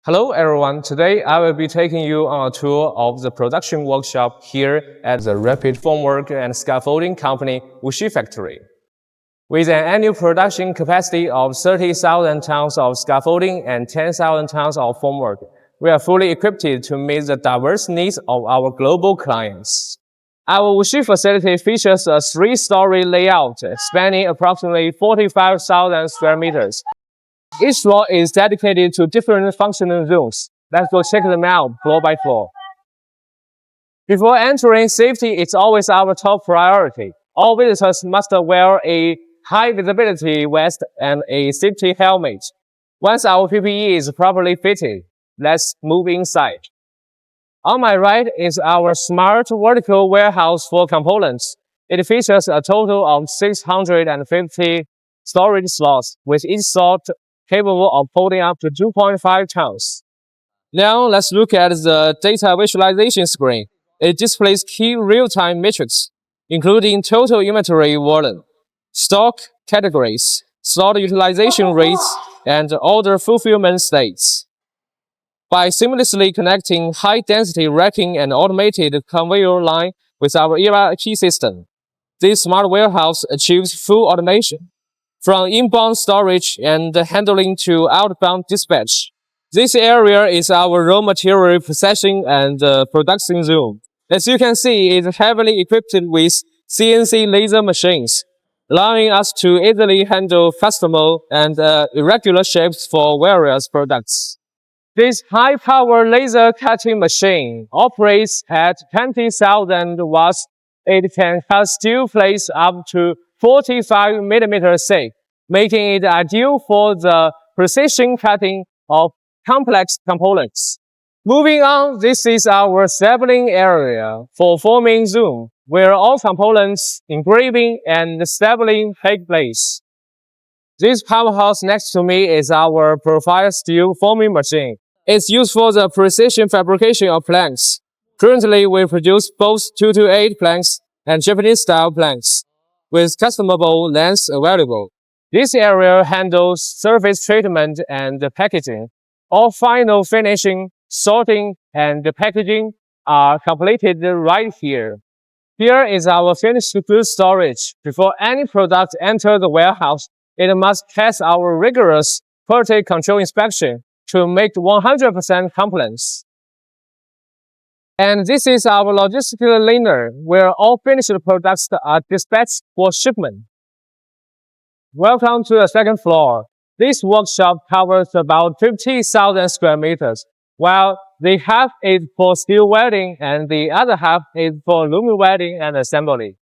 Hello everyone, today I will be taking you on a tour of the production workshop here at the Rapid Formwork and Scaffolding Company Wuxi factory. With an annual production capacity of 30,000 tons of scaffolding and 10,000 tons of formwork, we are fully equipped to meet the diverse needs of our global clients. Our Wuxi facility features a 3-story layout spanning approximately 45,000 square meters. Each floor is dedicated to different functional zones. Let's go check them out floor by floor. Before entering, safety is always our top priority. All visitors must wear a high visibility vest and a safety helmet. Once our PPE is properly fitted, let's move inside. On my right is our smart vertical warehouse for components. It features a total of 650 storage slots, with each slot capable of holding up to 2.5 tons. Now let's look at the data visualization screen. It displays key real-time metrics, including total inventory volume, stock categories, slot utilization rates, and order fulfillment states. By seamlessly connecting high-density racking and automated conveyor line with our ERP system, this smart warehouse achieves full automation, from inbound storage and handling to outbound dispatch. This area is our raw material processing and production zone. As you can see, it is heavily equipped with CNC laser machines, allowing us to easily handle custom and irregular shapes for various products. This high-power laser cutting machine operates at 20,000 watts. It can cut steel plates up to 45 mm thick, making it ideal for the precision cutting of complex components. Moving on, this is our assembling area for forming zone, where all components, engraving, and stapling take place. This powerhouse next to me is our profile steel forming machine. It's used for the precision fabrication of planks. Currently, we produce both 228 planks and Japanese-style planks, with customizable lengths available. This area handles surface treatment and packaging. All final finishing, sorting, and packaging are completed right here. Here is our finished goods storage. Before any product enters the warehouse, it must pass our rigorous quality control inspection to make 100% compliance. And this is our logistical laner, where all finished products are dispatched for shipment. Welcome to the second floor. This workshop covers about 50,000 square meters, while the half is for steel welding and the other half is for loom welding and assembly.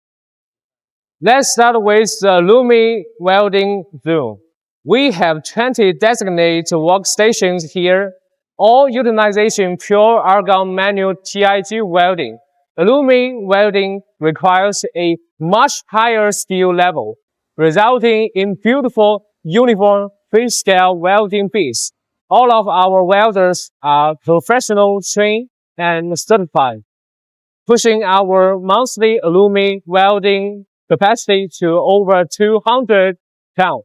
Let's start with the loom welding zone. We have 20 designated workstations here, all utilizing pure argon manual TIG welding. Loom welding requires a much higher skill level, resulting in beautiful, uniform, free-scale welding bits. All of our welders are professional, trained, and certified, pushing our monthly loom welding capacity to over 200 tons.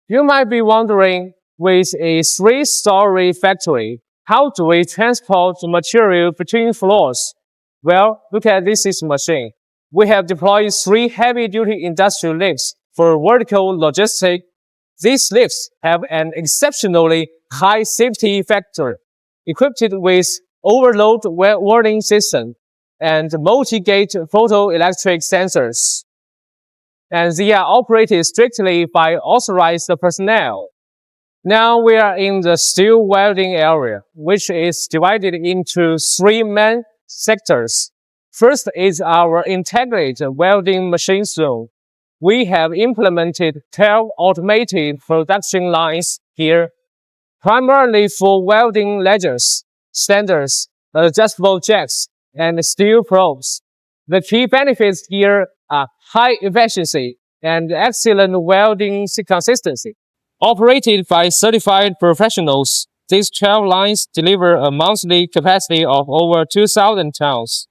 You might be wondering, with a 3-story factory, how do we transport material between floors? Well, look at this machine. We have deployed 3 heavy-duty industrial lifts for vertical logistics. These lifts have an exceptionally high safety factor, equipped with overload warning system and multi-gate photoelectric sensors. And they are operated strictly by authorized personnel. Now we are in the steel welding area, which is divided into 3 main sectors. First is our integrated welding machine zone. We have implemented 12 automated production lines here, primarily for welding ledgers, standers, adjustable jacks, and steel probes. The key benefits here are high efficiency and excellent welding consistency. Operated by certified professionals, these 12 lines deliver a monthly capacity of over 2,000 tons.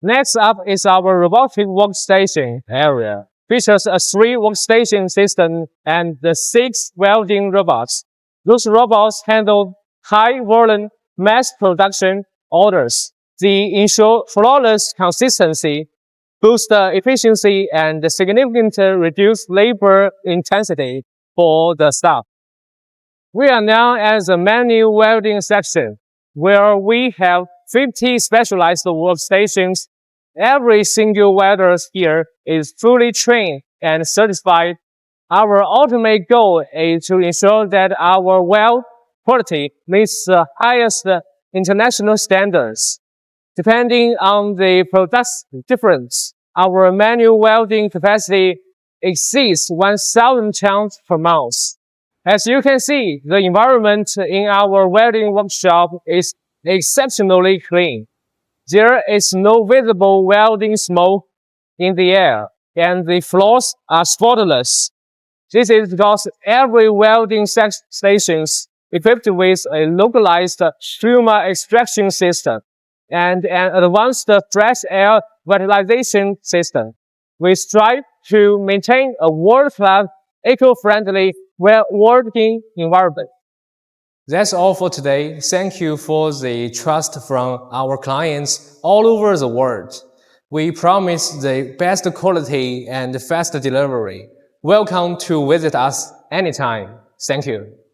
Next up is our robotic workstation area. features a 3-workstation system and the 6 welding robots. Those robots handle high-volume mass production orders. They ensure flawless consistency, boost efficiency, and significantly reduce labor intensity for the staff. We are now at the manual welding section, where we have 50 specialized workstations. Every single welder here is fully trained and certified. Our ultimate goal is to ensure that our weld quality meets the highest international standards. Depending on the product difference, our manual welding capacity exceeds 1,000 tons per month. As you can see, the environment in our welding workshop is exceptionally clean. There is no visible welding smoke in the air, and the floors are spotless. This is because every welding station is equipped with a localized humor extraction system and an advanced fresh air ventilation system. We strive to maintain a world-class, eco-friendly working environment. That's all for today. Thank you for the trust from our clients all over the world. We promise the best quality and fast delivery. Welcome to visit us anytime. Thank you.